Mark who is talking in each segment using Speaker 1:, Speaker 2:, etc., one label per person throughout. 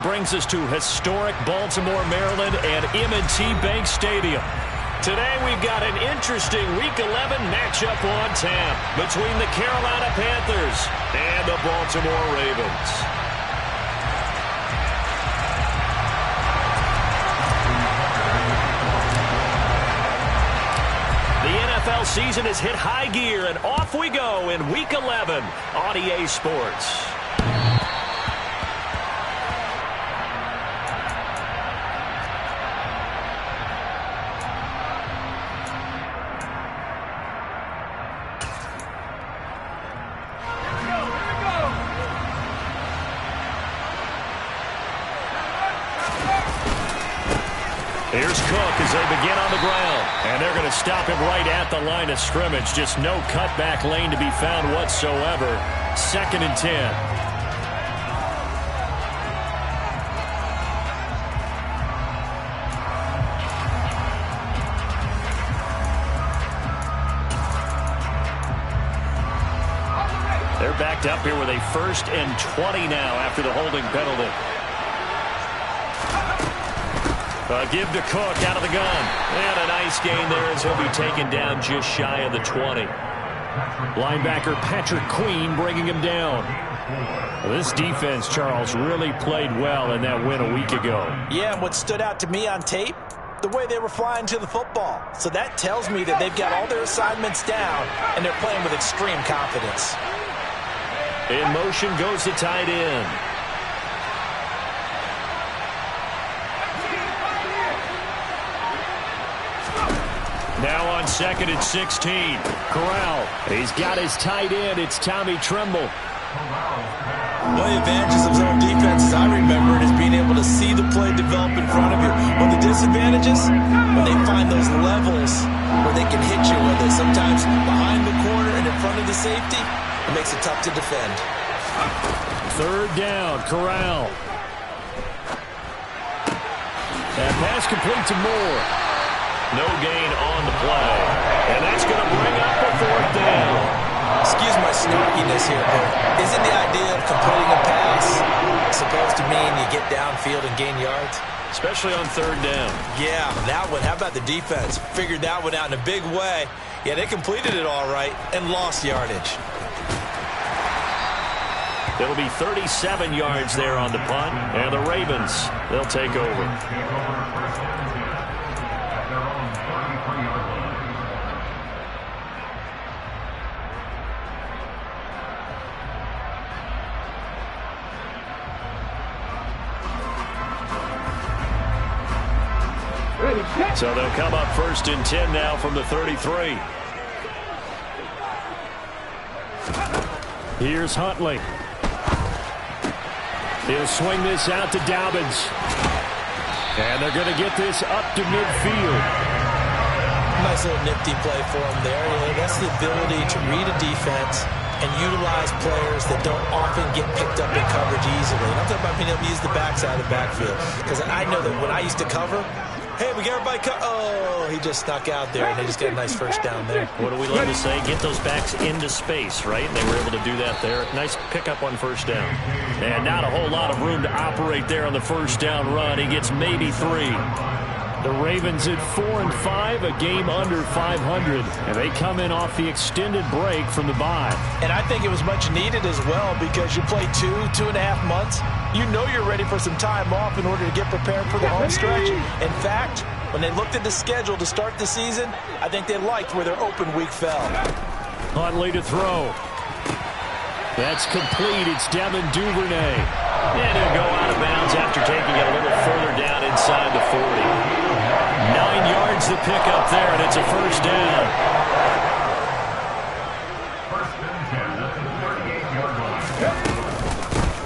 Speaker 1: Brings us to historic Baltimore, Maryland and M&T Bank Stadium. Today we've got an interesting Week 11 matchup on tap between the Carolina Panthers and the Baltimore Ravens. The NFL season has hit high gear, and off we go in Week 11 on EA Sports. Here's Cook as they begin on the ground. And they're going to stop him right at the line of scrimmage. Just no cutback lane to be found whatsoever. 2nd and 10. They're backed up here with a 1st and 20 now after the holding penalty. Give to Cook out of the gun. And a nice gain there as he'll be taken down just shy of the 20. Linebacker Patrick Queen bringing him down. This defense, Charles, really played well in that win a week ago.
Speaker 2: Yeah, and what stood out to me on tape, the way they were flying to the football. So that tells me that they've got all their assignments down, and they're playing with extreme confidence.
Speaker 1: In motion goes the tight end. Now on 2nd and 16. Corral. He's got his tight end. It's Tommy Tremble.
Speaker 2: One of the advantages of zone defense, as I remember it, is being able to see the play develop in front of you. One of the disadvantages, when they find those levels where they can hit you, whether it's sometimes behind the corner and in front of the safety, it makes it tough to defend.
Speaker 1: 3rd down, Corral. And pass complete to Moore. No gain on the play. And that's going to bring up a 4th down.
Speaker 2: Excuse my snarkiness here, but isn't the idea of completing a pass supposed to mean you get downfield and gain yards?
Speaker 1: Especially on 3rd down.
Speaker 2: Yeah, that one. How about the defense? Figured that one out in a big way. Yeah, they completed it all right and lost yardage.
Speaker 1: It'll be 37 yards there on the punt. And the Ravens, they'll take over. So they'll come up 1st and 10 now from the 33. Here's Huntley. He'll swing this out to Dobbins. And they're going to get this up to midfield.
Speaker 2: Nice little nifty play for him there. Yeah, that's the ability to read a defense and utilize players that don't often get picked up in coverage easily. And I'm talking about being able to use the backside of the backfield. Because I know that when I used to cover, hey, we got everybody oh, he just snuck out there, and they just got a nice 1st down there.
Speaker 1: What do we love to say? Get those backs into space, right? And they were able to do that there. Nice pickup on 1st down. And not a whole lot of room to operate there on the 1st down run. He gets maybe 3. The Ravens at 4-5, a game under 500. And they come in off the extended break from the bye.
Speaker 2: And I think it was much needed as well because you play 2.5 months. You know you're ready for some time off in order to get prepared for the home stretch. In fact, when they looked at the schedule to start the season, I think they liked where their open week fell.
Speaker 1: Huntley to throw. That's complete. It's Devin Duvernay. And he'll go out of bounds after taking it a little further down inside the 40. 9 yards to pick up there, and it's a 1st down.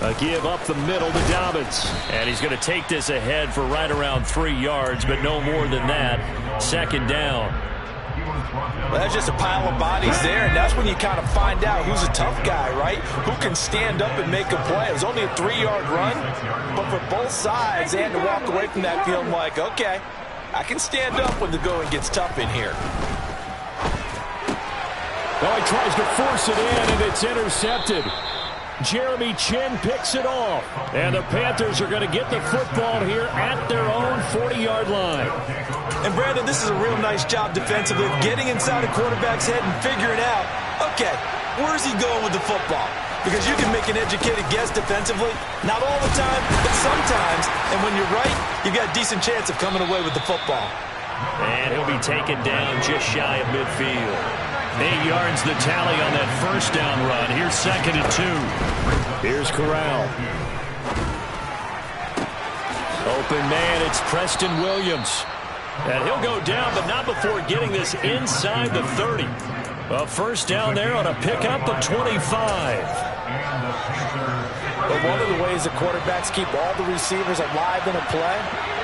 Speaker 1: A give up the middle to Dobbins. And he's going to take this ahead for right around 3 yards, but no more than that. 2nd down.
Speaker 2: Well, that's just a pile of bodies there, and that's when you kind of find out who's a tough guy, right? Who can stand up and make a play. It was only a 3-yard run, but for both sides, they had to walk away from that feeling like, okay, I can stand up when the going gets tough in here.
Speaker 1: Oh, he tries to force it in, and it's intercepted. Jeremy Chinn picks it off. And the Panthers are going to get the football here at their own 40-yard line.
Speaker 2: And Brandon, this is a real nice job defensively of getting inside a quarterback's head and figuring out, okay, where's he going with the football? Because you can make an educated guess defensively, not all the time, but sometimes. And when you're right, you've got a decent chance of coming away with the football.
Speaker 1: And he'll be taken down just shy of midfield. 8 yards the tally on that first down run. Here's 2nd and 2. Here's Corral. Open man, it's Preston Williams. And he'll go down, but not before getting this inside the 30. A first down there on a pickup of 25.
Speaker 2: But one of the ways the quarterbacks keep all the receivers alive in a play,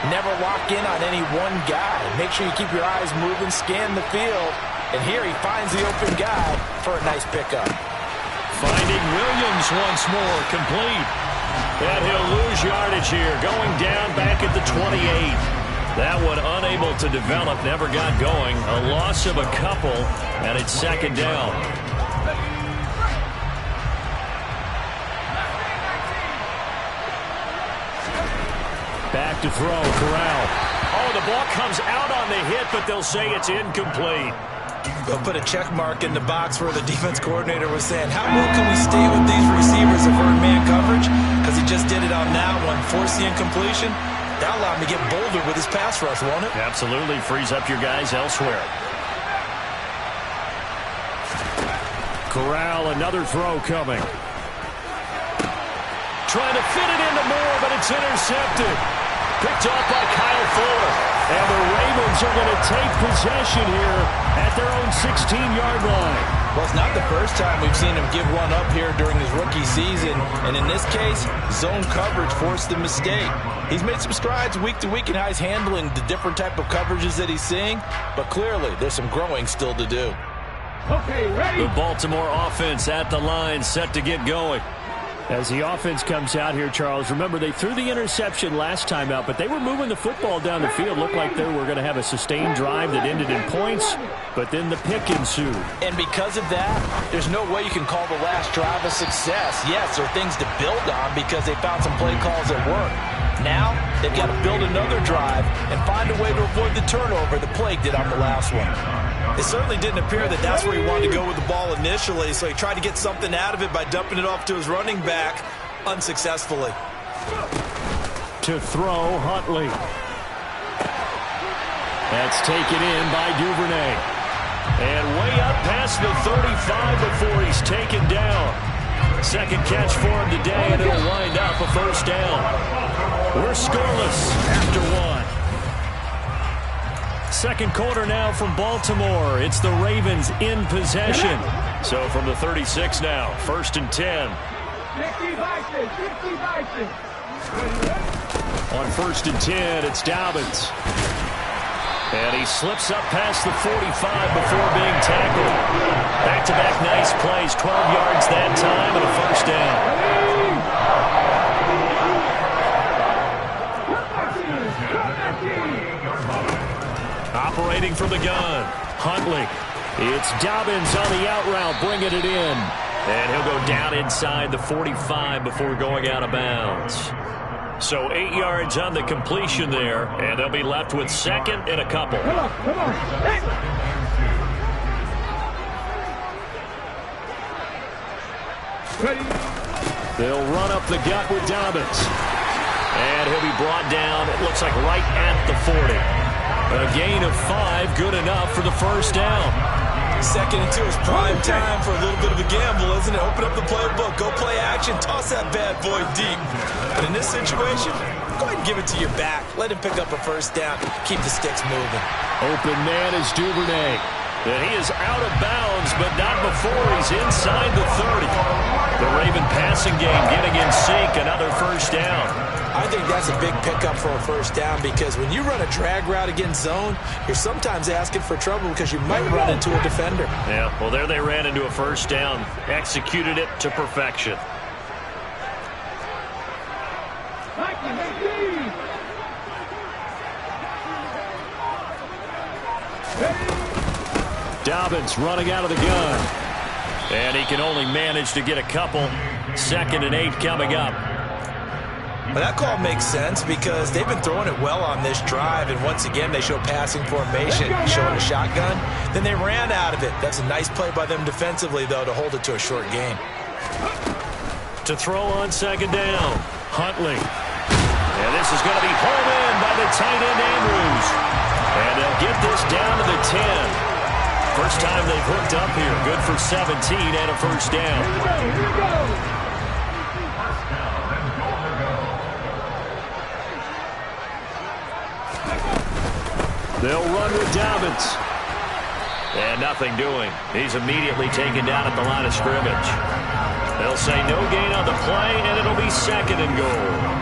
Speaker 2: never lock in on any one guy. Make sure you keep your eyes moving, scan the field. And here he finds the open guy for a nice pickup.
Speaker 1: Finding Williams once more, complete. And he'll lose yardage here, going down back at the 28. That one unable to develop, never got going. A loss of a couple, and it's 2nd down. Back to throw, Corral. Oh, the ball comes out on the hit, but they'll say it's incomplete.
Speaker 2: They'll put a check mark in the box where the defense coordinator was saying, how well can we stay with these receivers if we're in man coverage? Because he just did it on that one, force the incompletion. That'll allow him to get bolder with his pass rush, won't it?
Speaker 1: Absolutely, frees up your guys elsewhere. Corral, another throw coming. Trying to fit it into Moore, but it's intercepted. Picked off by Kyle Fuller. And the Ravens are going to take possession here at their own 16-yard line.
Speaker 2: Well, it's not the first time we've seen him give one up here during his rookie season. And in this case, zone coverage forced the mistake. He's made some strides week to week in how he's handling the different type of coverages that he's seeing. But clearly, there's some growing still to do.
Speaker 1: Okay, ready. The Baltimore offense at the line, set to get going. As the offense comes out here, Charles, remember they threw the interception last time out, but they were moving the football down the field. Looked like they were going to have a sustained drive that ended in points, but then the pick ensued.
Speaker 2: And because of that, there's no way you can call the last drive a success. Yes, there are things to build on because they found some play calls that work. Now, they've got to build another drive and find a way to avoid the turnover the Plague did on the last one. It certainly didn't appear that that's where he wanted to go with the ball initially, so he tried to get something out of it by dumping it off to his running back unsuccessfully.
Speaker 1: To throw, Huntley. That's taken in by Duvernay. And way up past the 35 before he's taken down. Second catch for him today, and it'll wind up a first down. We're scoreless after one. Second quarter now from Baltimore. It's the Ravens in possession. So from the 36 now, 1st and 10. On 1st and 10, it's Dobbins. And he slips up past the 45 before being tackled. Back-to-back nice plays, 12 yards that time, and a first down. Operating from the gun, Huntley. It's Dobbins on the out route, bringing it in. And he'll go down inside the 45 before going out of bounds. So 8 yards on the completion there, and they'll be left with 2nd and a couple.
Speaker 3: Come on. Hey. Ready.
Speaker 1: They'll run up the gut with Dobbins. And he'll be brought down, it looks like right at the 40. A gain of 5, good enough for the first down.
Speaker 2: 2nd and 2 is prime time for a little bit of a gamble, isn't it? Open up the playbook, go play action, toss that bad boy deep. But in this situation, go ahead and give it to your back. Let him pick up a first down, keep the sticks moving.
Speaker 1: Open man is Duvernay. And he is out of bounds, but not before he's inside the 30. The Raven passing game getting in sync, another first down.
Speaker 2: I think that's a big pickup for a first down because when you run a drag route against zone, you're sometimes asking for trouble because you might run into a defender.
Speaker 1: Yeah, well, there they ran into a first down. Executed it to perfection. Dobbins running out of the gun. And he can only manage to get a couple. 2nd and 8 coming up.
Speaker 2: Well, that call makes sense because they've been throwing it well on this drive, and once again they show passing formation, showing a shotgun. Then they ran out of it. That's a nice play by them defensively, though, to hold it to a short gain.
Speaker 1: To throw on 2nd down, Huntley. And this is going to be hauled in by the tight end Andrews. And they'll get this down to the 10. First time they've hooked up here. Good for 17 and a first down.
Speaker 3: Here we go.
Speaker 1: They'll run with Dobbins. And nothing doing. He's immediately taken down at the line of scrimmage. They'll say no gain on the play, and it'll be 2nd and goal.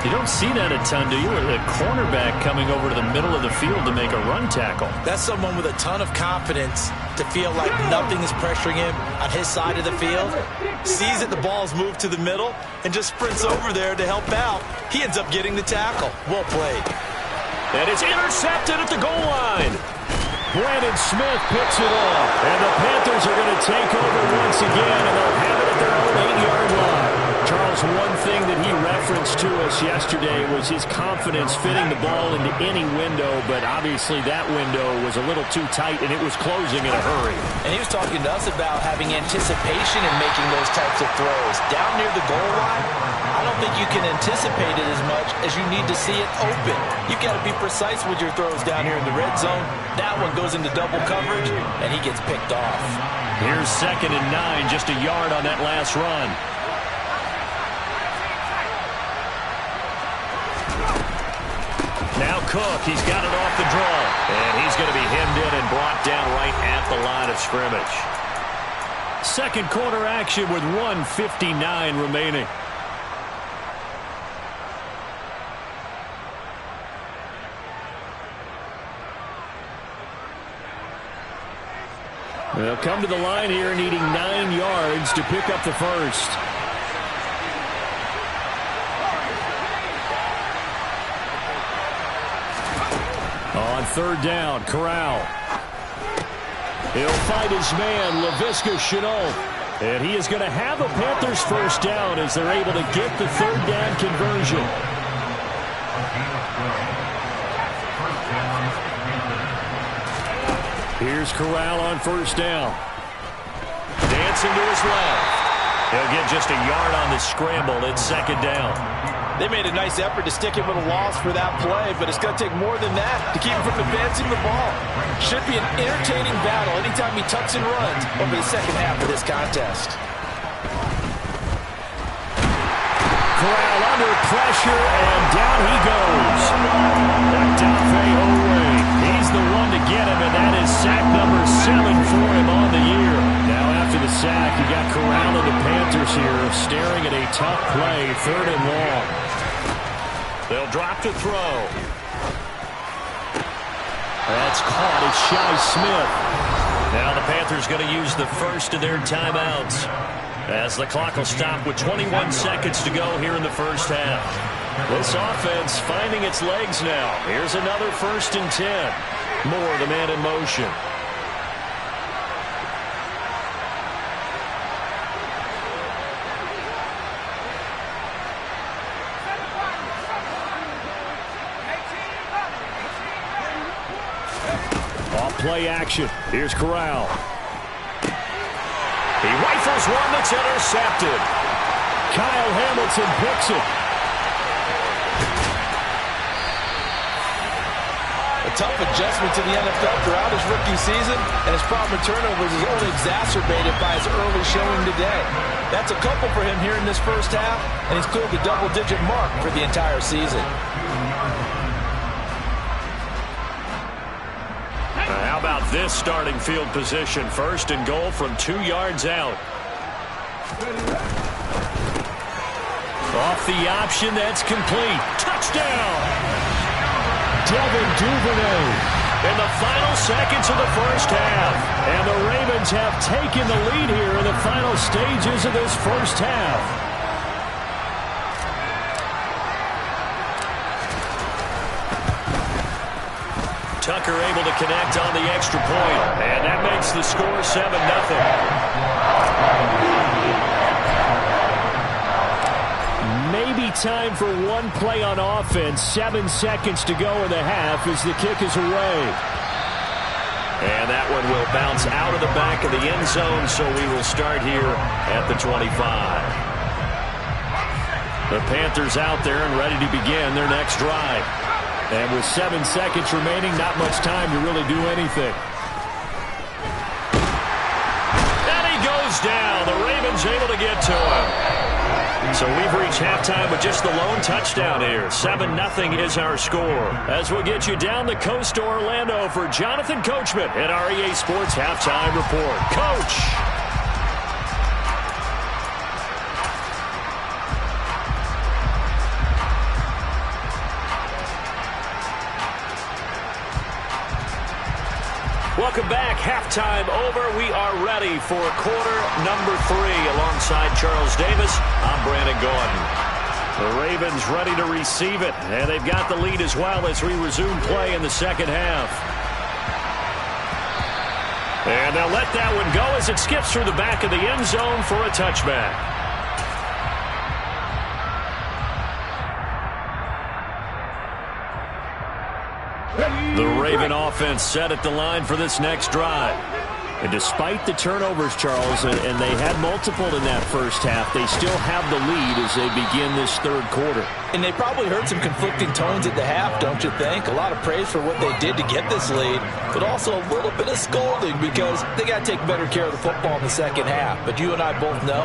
Speaker 1: You don't see that a ton, do you? A cornerback coming over to the middle of the field to make a run tackle.
Speaker 2: That's someone with a ton of confidence to feel like nothing is pressuring him on his side of the field. Sees that the ball's moved to the middle and just sprints over there to help out. He ends up getting the tackle. Well played.
Speaker 1: And it's intercepted at the goal line. Brandon Smith picks it off. And the Panthers are going to take over once again, and they'll have it at their own 8-yard line. Charles, one thing that he referenced to us yesterday was his confidence fitting the ball into any window, but obviously that window was a little too tight, and it was closing in a hurry.
Speaker 2: And he was talking to us about having anticipation in making those types of throws. Down near the goal line, I don't think you can anticipate it as much as you need to see it open. You've got to be precise with your throws down here in the red zone. That one goes into double coverage, and he gets picked off.
Speaker 1: Here's 2nd and 9, just a yard on that last run. Now Cook, he's got it off the draw. And he's going to be hemmed in and brought down right at the line of scrimmage. 2nd quarter action with 1:59 remaining. They'll come to the line here needing 9 yards to pick up the first. On 3rd down, Corral. He'll find his man, Laviska Shenault. And he is going to have a Panthers first down as they're able to get the 3rd down conversion. Here's Corral on 1st down. Dancing to his left. He'll get just a yard on the scramble. It's 2nd down.
Speaker 2: They made a nice effort to stick him with a loss for that play, but it's going to take more than that to keep him from advancing the ball. Should be an entertaining battle anytime he tucks and runs over the second half of this contest.
Speaker 1: Corral under pressure, and down he goes. Odafe Oweh. He's the one to get him, and that is sack number 7 for him on the year. Now after the sack, you got Corral and the Panthers here staring at a tough play, 3rd and long. They'll drop to throw. That's caught. It's Shi Smith. Now the Panthers going to use the first of their timeouts as the clock will stop with 21 seconds to go here in the first half. This offense finding its legs now. Here's another 1st and 10. Moore, the man in motion. Play action. Here's Corral. He rifles one that's intercepted. Kyle Hamilton picks it.
Speaker 2: A tough adjustment to the NFL throughout his rookie season, and his problem with turnovers is only exacerbated by his early showing today. That's a couple for him here in this first half, and he's cleared the double-digit mark for the entire season.
Speaker 1: How about this starting field position? 1st and goal from 2 yards out. Off the option, that's complete. Touchdown! Devin Duvernay in the final seconds of the first half. And the Ravens have taken the lead here in the final stages of this first half. Tucker able to connect on the extra point, and that makes the score 7-0. time for one play on offense. 7 seconds to go in the half as the kick is away. And that one will bounce out of the back of the end zone, so we will start here at the 25. The Panthers out there and ready to begin their next drive. And with 7 seconds remaining, not much time to really do anything. And he goes down. The Ravens able to get to him. So we've reached halftime with just the lone touchdown here. 7-0 is our score. As we'll get you down the coast to Orlando for Jonathan Coachman at our EA Sports Halftime Report. Coach! Welcome back. Halftime over. We are ready for quarter number 3 alongside Charles Davis. I'm Brandon Gaudin. The Ravens ready to receive it, and they've got the lead as well as we resume play in the second half. And they'll let that one go as it skips through the back of the end zone for a touchback. The Raven offense set at the line for this next drive. And despite the turnovers, Charles, and they had multiple in that first half, they still have the lead as they begin this third quarter.
Speaker 2: And they probably heard some conflicting tones at the half, don't you think? A lot of praise for what they did to get this lead, but also a little bit of scolding because they got to take better care of the football in the second half. But you and I both know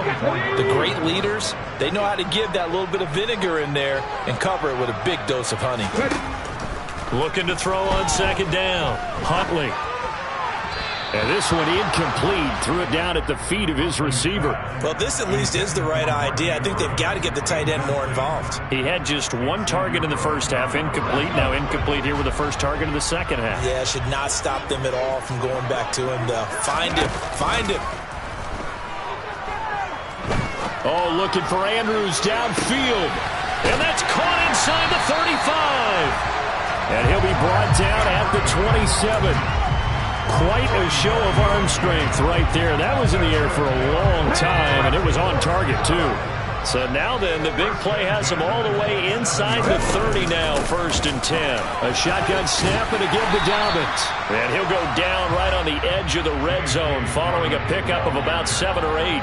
Speaker 2: the great leaders, they know how to give that little bit of vinegar in there and cover it with a big dose of honey.
Speaker 1: Looking to throw on second down. Huntley. And this one incomplete. Threw it down at the feet of his receiver.
Speaker 2: Well, this at least is the right idea. I think they've got to get the tight end more involved.
Speaker 1: He had just one target in the first half. Incomplete. Now incomplete here with the first target in the second half.
Speaker 2: Yeah, should not stop them at all from going back to him, though. Find him. Find him.
Speaker 1: Oh, looking for Andrews downfield. And that's caught inside the 35. And he'll be brought down at the 27. Quite a show of arm strength right there. That was in the air for a long time, and it was on target, too. So now then, the big play has him all the way inside the 30 now, 1st and 10. A shotgun snap and a give to Dobbins. And he'll go down right on the edge of the red zone following a pickup of about 7 or 8.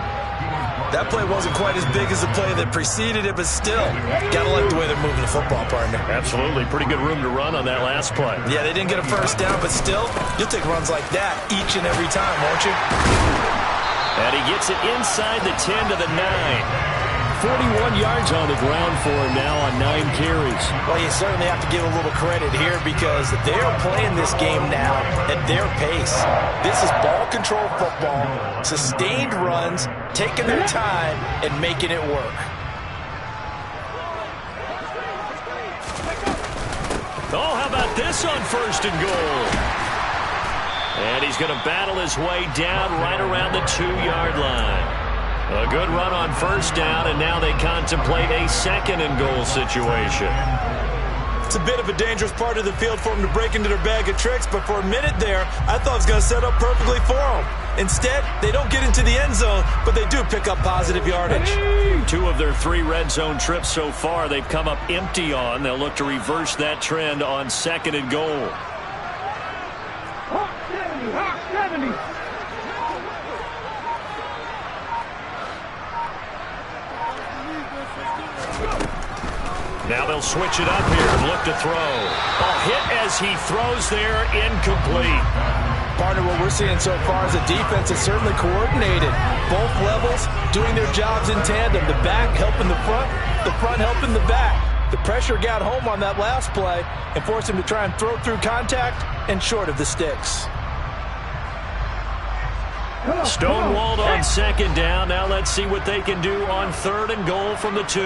Speaker 2: That play wasn't quite as big as the play that preceded it, but still, got to like the way they're moving the football, partner.
Speaker 1: Absolutely. Pretty good room to run on that last play.
Speaker 2: Yeah, they didn't get a first down, but still, you'll take runs like that each and every time, won't you?
Speaker 1: And he gets it inside the 10 to the 9. 41 yards on the ground for him now on 9 carries.
Speaker 2: Well, you certainly have to give a little credit here because they're playing this game now at their pace. This is ball control football, sustained runs, taking their time and making it work.
Speaker 1: Oh, how about this on 1st and goal? And he's going to battle his way down right around the 2-yard line. A good run on 1st down, and now they contemplate a 2nd and goal situation.
Speaker 2: It's a bit of a dangerous part of the field for them to break into their bag of tricks, but for a minute there, I thought it was going to set up perfectly for them. Instead, they don't get into the end zone, but they do pick up positive yardage.
Speaker 1: 2 of their 3 red zone trips so far, they've come up empty on. They'll look to reverse that trend on 2nd and goal.
Speaker 3: Hawk 70, Hawk 70.
Speaker 1: Now they'll switch it up here and look to throw. A hit as he throws there, incomplete.
Speaker 2: Partner, what we're seeing so far is the defense is certainly coordinated. Both levels doing their jobs in tandem. The back helping the front helping the back. The pressure got home on that last play and forced him to try and throw through contact and short of the sticks.
Speaker 1: Stonewalled on 2nd down. Now let's see what they can do on 3rd and goal from the 2.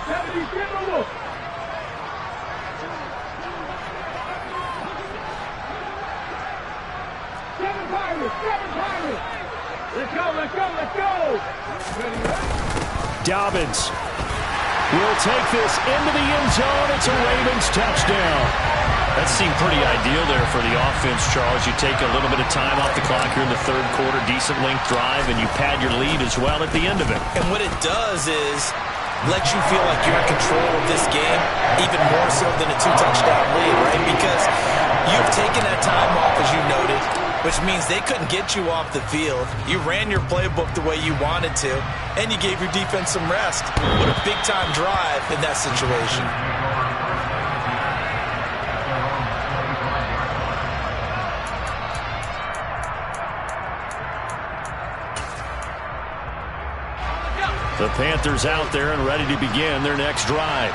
Speaker 3: 70, give him a look. Seven Pirates. Let's go, let's go, let's go.
Speaker 1: Dobbins will take this into the end zone. It's a Ravens touchdown. That seemed pretty ideal there for the offense, Charles. You take a little bit of time off the clock here in the third quarter, decent length drive, and you pad your lead as well at the end of it.
Speaker 2: And what it does is let you feel like you're in control of this game, even more so than a 2-touchdown lead, right? Because you've taken that time off, as you noted, which means they couldn't get you off the field. You ran your playbook the way you wanted to, and you gave your defense some rest. What a big-time drive in that situation.
Speaker 1: The Panthers out there and ready to begin their next drive.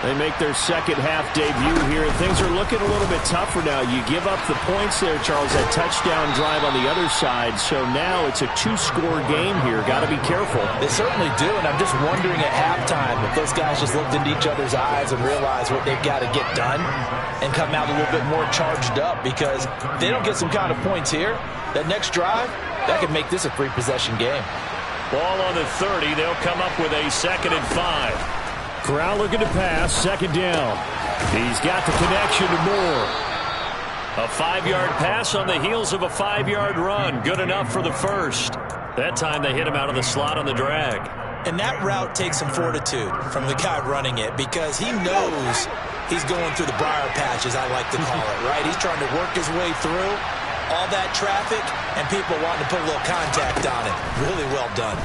Speaker 1: They make their second half debut here. Things are looking a little bit tougher now. You give up the points there, Charles, that touchdown drive on the other side. So now it's a 2-score game here. Got to be careful.
Speaker 2: They certainly do, and I'm just wondering at halftime if those guys just looked into each other's eyes and realized what they've got to get done and come out a little bit more charged up, because if they don't get some kind of points here, that next drive, that could make this a 3-possession game.
Speaker 1: Ball on the 30. They'll come up with a 2nd and 5. Corral looking to pass. 2nd down. He's got the connection to Moore. A 5-yard pass on the heels of a 5-yard run. Good enough for the first. That time they hit him out of the slot on the drag.
Speaker 2: And that route takes some fortitude from the guy running it, because he knows he's going through the briar patch, as I like to call it, right? He's trying to work his way through all that traffic, and people wanting to put a little contact on it. Really well done.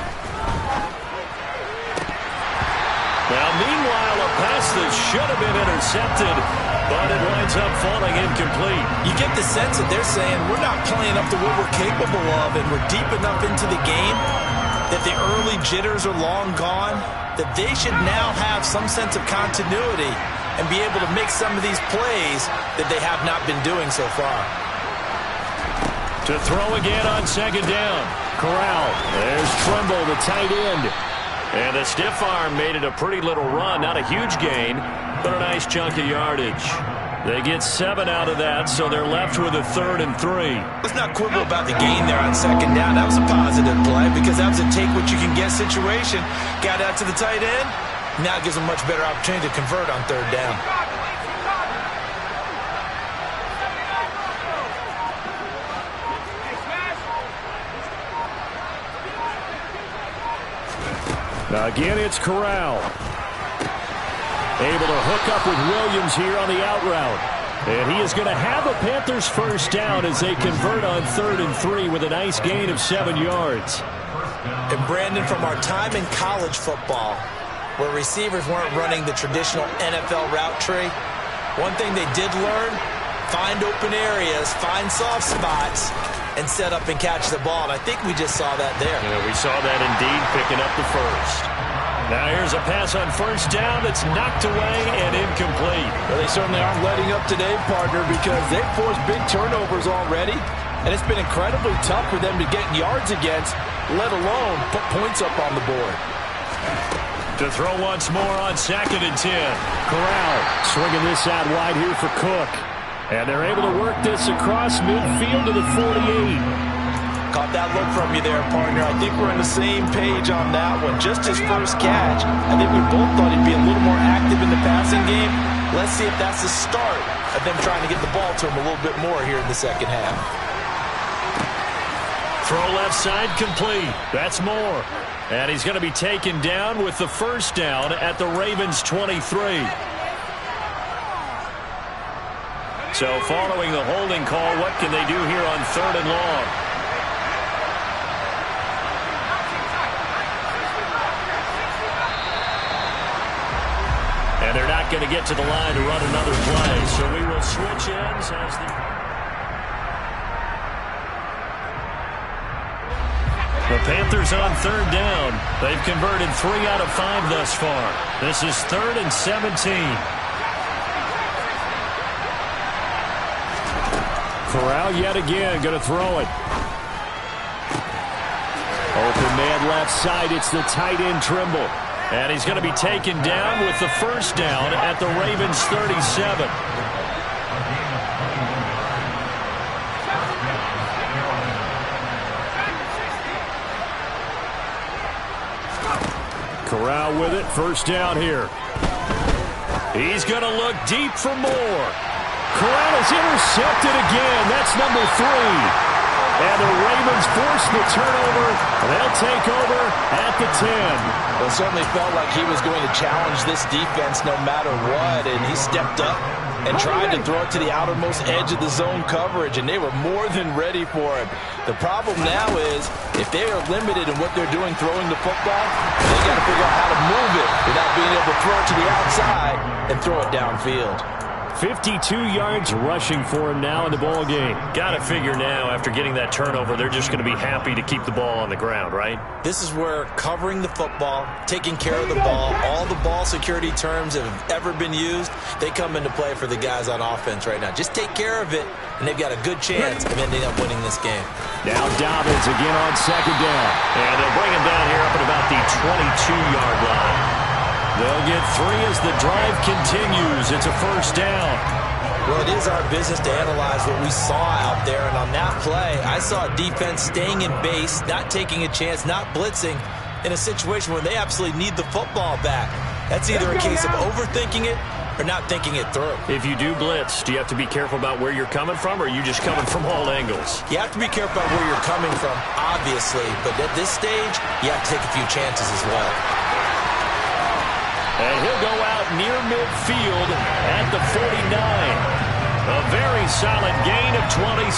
Speaker 1: Now, meanwhile, a pass that should have been intercepted, but it winds up falling incomplete.
Speaker 2: You get the sense that they're saying we're not playing up to what we're capable of, and we're deep enough into the game that the early jitters are long gone, that they should now have some sense of continuity and be able to make some of these plays that they have not been doing so far.
Speaker 1: To throw again on 2nd down. Corral. There's Trimble, the tight end. And the stiff arm made it a pretty little run. Not a huge gain, but a nice chunk of yardage. They get 7 out of that, so they're left with a 3rd and 3.
Speaker 2: Let's not quibble about the gain there on 2nd down. That was a positive play, because that was a take-what-you-can-get situation. Got out to the tight end. Now it gives them a much better opportunity to convert on 3rd down.
Speaker 1: Now again, it's Corral. Able to hook up with Williams here on the out route. And he is going to have a Panthers first down as they convert on 3rd and 3 with a nice gain of 7 yards.
Speaker 2: And Brandon, from our time in college football, where receivers weren't running the traditional NFL route tree, one thing they did learn, find open areas, find soft spots, and set up and catch the ball. And I think we just saw that there.
Speaker 1: Yeah, we saw that indeed, picking up the first. Now here's a pass on 1st down that's knocked away and incomplete.
Speaker 2: Well, they certainly aren't letting up today, partner, because they've forced big turnovers already, and it's been incredibly tough for them to get yards against, let alone put points up on the board.
Speaker 1: To throw once more on 2nd and 10. Corral swinging this out wide here for Cook. And they're able to work this across midfield to the 48.
Speaker 2: Caught that look from you there, partner. I think we're on the same page on that one. Just his first catch. I think we both thought he'd be a little more active in the passing game. Let's see if that's the start of them trying to get the ball to him a little bit more here in the second half.
Speaker 1: Throw left side complete. That's Moore. And he's going to be taken down with the first down at the Ravens 23. So following the holding call, what can they do here on 3rd and long? And they're not going to get to the line to run another play. So we will switch ends as the Panthers on 3rd down. They've converted 3 out of 5 thus far. This is 3rd and 17. Corral yet again going to throw it. Open man left side. It's the tight end Trimble. And he's going to be taken down with the first down at the Ravens 37. Corral with it. First down here. He's going to look deep for Moore. Corral is intercepted again. That's number 3. And the Ravens force the turnover. They'll take over at the 10.
Speaker 2: Well, it certainly felt like he was going to challenge this defense no matter what, and he stepped up and tried to throw it to the outermost edge of the zone coverage, and they were more than ready for him. The problem now is if they are limited in what they're doing throwing the football, they got to figure out how to move it without being able to throw it to the outside and throw it downfield.
Speaker 1: 52 yards rushing for him now in the ball game. Got to figure now, after getting that turnover, they're just going to be happy to keep the ball on the ground, right?
Speaker 2: This is where covering the football, taking care of the ball, all the ball security terms that have ever been used, they come into play for the guys on offense right now. Just take care of it, and they've got a good chance of ending up winning this game.
Speaker 1: Now Dobbins again on second down. And they'll bring him down here up at about the 22-yard line. They'll get 3 as the drive continues. It's a first down.
Speaker 2: Well, it is our business to analyze what we saw out there. And on that play, I saw defense staying in base, not taking a chance, not blitzing in a situation where they absolutely need the football back. That's either a case of overthinking it or not thinking it through.
Speaker 1: If you do blitz, do you have to be careful about where you're coming from, or are you just coming from all angles?
Speaker 2: You have to be careful about where you're coming from, obviously. But at this stage, you have to take a few chances as well.
Speaker 1: And he'll go out near midfield at the 49. A very solid gain of 27.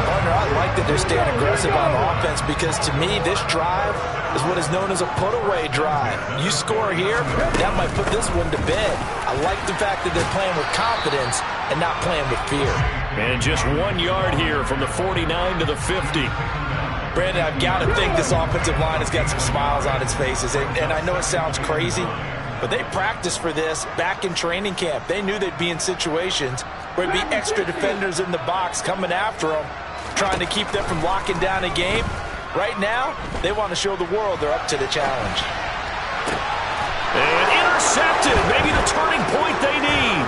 Speaker 2: Partner, I like that they're staying aggressive on offense because, to me, this drive is what is known as a put-away drive. You score here, that might put this one to bed. I like the fact that they're playing with confidence and not playing with fear.
Speaker 1: And just 1 yard here from the 49 to the 50.
Speaker 2: Brandon, I've got to think this offensive line has got some smiles on its faces. And I know it sounds crazy, but they practiced for this back in training camp. They knew they'd be in situations where there'd be extra defenders in the box coming after them, trying to keep them from locking down a game. Right now, they want to show the world they're up to the challenge.
Speaker 1: And intercepted, maybe the turning point they need.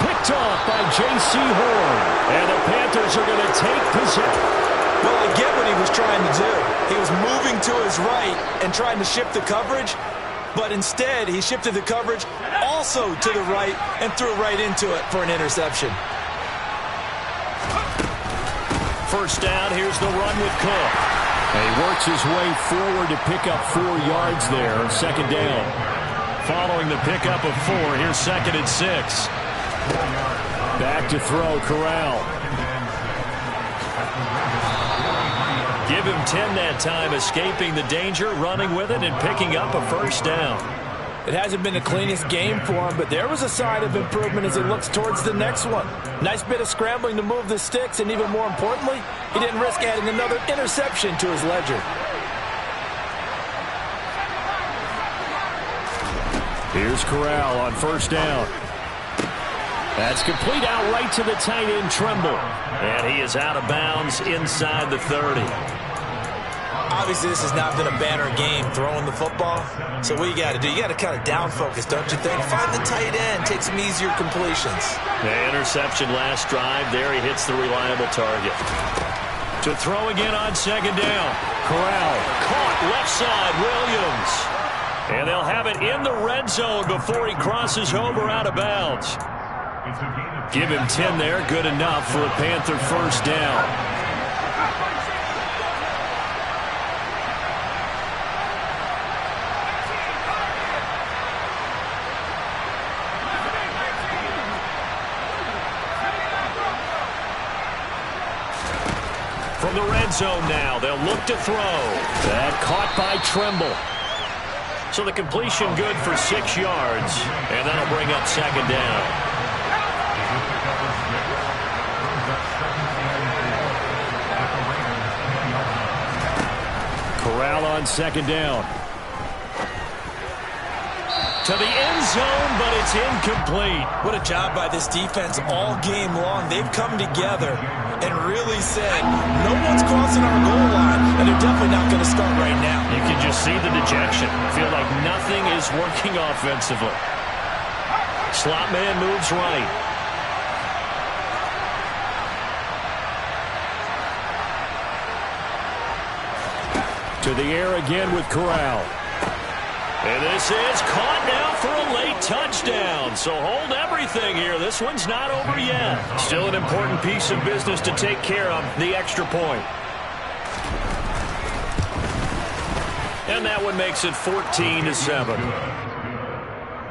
Speaker 1: Picked off by J.C. Horn. And the Panthers are going to take possession.
Speaker 2: Well, I get what he was trying to do. He was moving to his right and trying to shift the coverage, but instead he shifted the coverage also to the right and threw right into it for an interception.
Speaker 1: First down, here's the run with Cook. And he works his way forward to pick up 4 yards there on second down. Following the pickup of 4, here's 2nd and 6. Back to throw, Corral. Give him 10 that time, escaping the danger, running with it, and picking up a first down.
Speaker 2: It hasn't been the cleanest game for him, but there was a sign of improvement as he looks towards the next one. Nice bit of scrambling to move the sticks, and even more importantly, he didn't risk adding another interception to his ledger.
Speaker 1: Here's Corral on first down. That's complete out right to the tight end, Tremble. And he is out of bounds inside the 30.
Speaker 2: Obviously, this has not been a banner game throwing the football. So what you got to do, you got to kind of down focus, don't you think? Find the tight end, take some easier completions.
Speaker 1: The interception last drive. There he hits the reliable target. To throw again on second down. Corral caught left side, Williams. And they'll have it in the red zone before he crosses over out of bounds. Give him 10 there, good enough for a Panther first down. From the red zone now, they'll look to throw. That caught by Tremble. So the completion good for 6 yards, and that'll bring up second down. Corral on second down. To the end zone, but it's incomplete.
Speaker 2: What a job by this defense all game long. They've come together and really said, no one's crossing our goal line, and they're definitely not going to start right now.
Speaker 1: You can just see the dejection. Feel like nothing is working offensively. Slot man moves right. To the air again with Corral. And this is caught now for a late touchdown. down. So hold everything here. This one's not over yet. Still an important piece of business to take care of, the extra point. And that one makes it 14-7.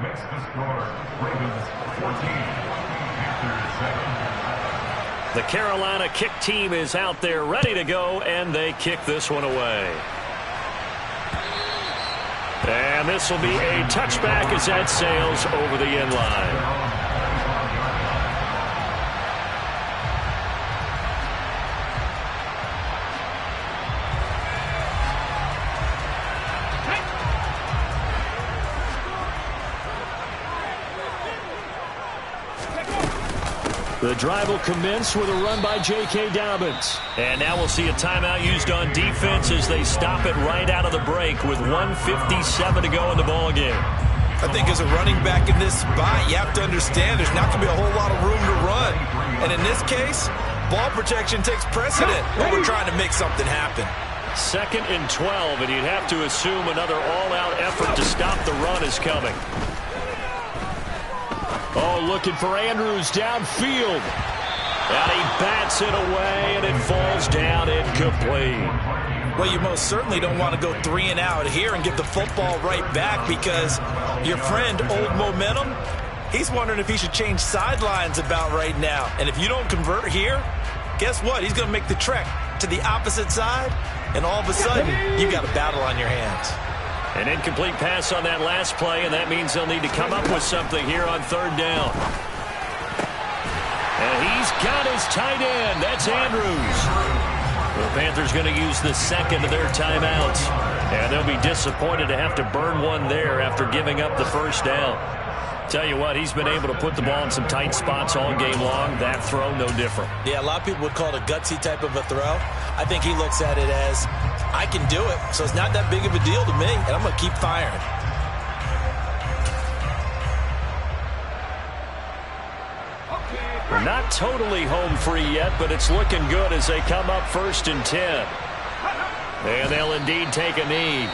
Speaker 4: Makes the score Ravens 14.
Speaker 1: The Carolina kick team is out there ready to go, and they kick this one away. And this will be a touchback as that sails over the end line. The drive will commence with a run by J.K. Dobbins. And now we'll see a timeout used on defense as they stop it right out of the break with 1:57 to go in the ballgame.
Speaker 2: I think as a running back in this spot, you have to understand there's not going to be a whole lot of room to run. And in this case, ball protection takes precedent over trying to make something happen.
Speaker 1: 2nd and 12, and you'd have to assume another all-out effort to stop the run is coming. Oh, looking for Andrews downfield. And he bats it away, and it falls down incomplete.
Speaker 2: Well, you most certainly don't want to go 3 and out here and get the football right back because your friend, Old Momentum, he's wondering if he should change sidelines about right now. And if you don't convert here, guess what? He's going to make the trek to the opposite side, and all of a sudden, you got a battle on your hands.
Speaker 1: An incomplete pass on that last play, and that means they'll need to come up with something here on 3rd down. And he's got his tight end. That's Andrews. The Panthers going to use the 2nd of their timeouts. And they'll be disappointed to have to burn one there after giving up the 1st down. Tell you what, he's been able to put the ball in some tight spots all game long. That throw, no different.
Speaker 2: Yeah, a lot of people would call it a gutsy type of a throw. I think he looks at it as, I can do it, so it's not that big of a deal to me, and I'm going to keep firing.
Speaker 1: We're not totally home free yet, but it's looking good as they come up 1st and 10. And they'll indeed take a knee.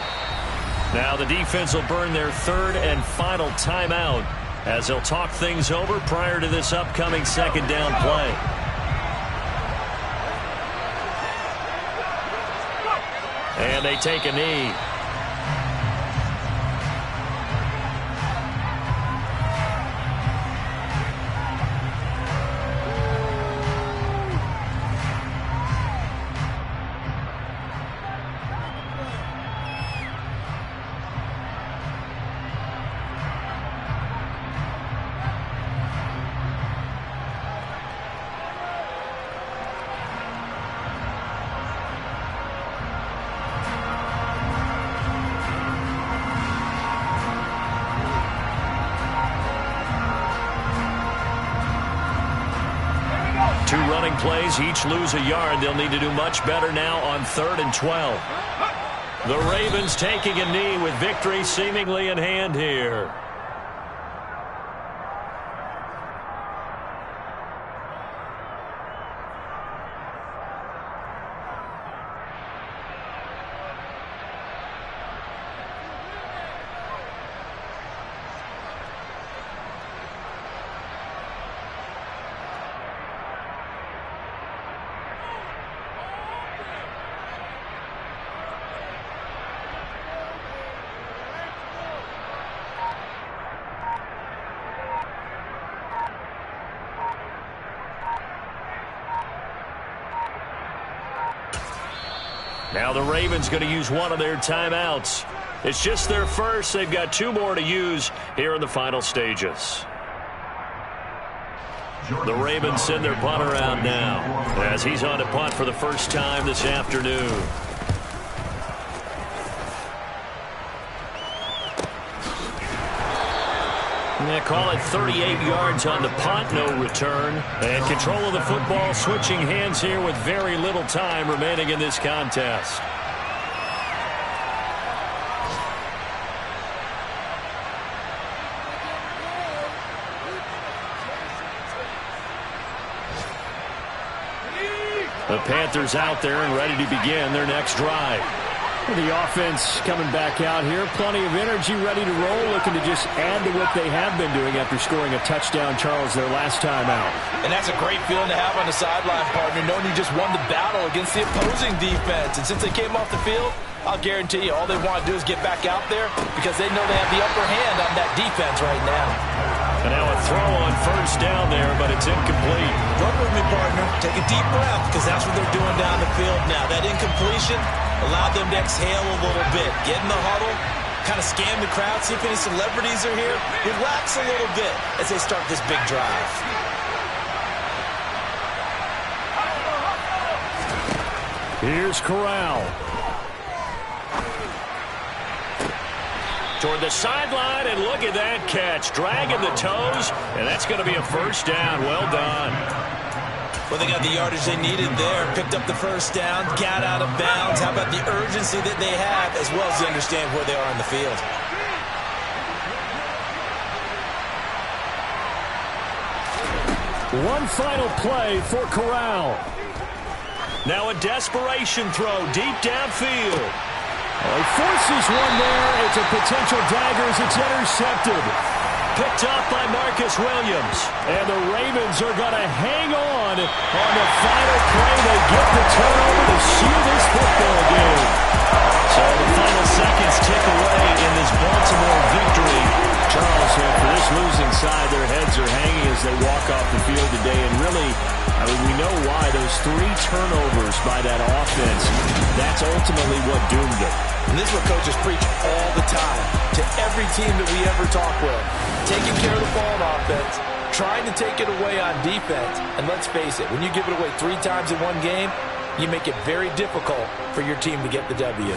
Speaker 1: Now the defense will burn their 3rd and final timeout as they'll talk things over prior to this upcoming 2nd down play. And they take a knee. Two running plays, each lose a yard. They'll need to do much better now on 3rd and 12. The Ravens taking a knee with victory seemingly in hand here. Now the Ravens going to use one of their timeouts. It's just their first. They've got 2 more to use here in the final stages. The Ravens send their punter out now as he's on to punt for the first time this afternoon. They call it 38 yards on the punt, no return. And control of the football switching hands here with very little time remaining in this contest. The Panthers out there and ready to begin their next drive. The offense coming back out here. Plenty of energy, ready to roll, looking to just add to what they have been doing after scoring a touchdown, Charles, their last time out.
Speaker 2: And that's a great feeling to have on the sideline, partner, knowing you just won the battle against the opposing defense. And since they came off the field, I'll guarantee you all they want to do is get back out there because they know they have the upper hand on that defense right now.
Speaker 1: And now a throw on first down there, but it's incomplete.
Speaker 2: Work with me, partner. Take a deep breath because that's what they're doing down the field now. That incompletion allowed them to exhale a little bit. Get in the huddle, kind of scan the crowd, see if any celebrities are here. Relax a little bit as they start this big drive.
Speaker 1: Here's Corral. Toward the sideline, and look at that catch. Dragging the toes, and that's going to be a first down. Well done.
Speaker 2: Well, they got the yardage they needed there. Picked up the first down, got out of bounds. How about the urgency that they have, as well as they understand where they are on the field.
Speaker 1: One final play for Corral. Now a desperation throw deep downfield. Well, he forces one there. It's a potential dagger as it's intercepted. Picked up by Marcus Williams. And the Ravens are going to hang on the final play. They get the turnover to seal this football game. So the final seconds tick away in this Baltimore victory. Charles, for this losing side, their heads are hanging as they walk off the field today. And really, I mean, we know why. Those 3 turnovers by that offense, that's ultimately what doomed them.
Speaker 2: And this is what coaches preach all the time to every team that we ever talk with. Taking care of the ball on offense, trying to take it away on defense. And let's face it, when you give it away 3 times in one game, you make it very difficult for your team to get the W.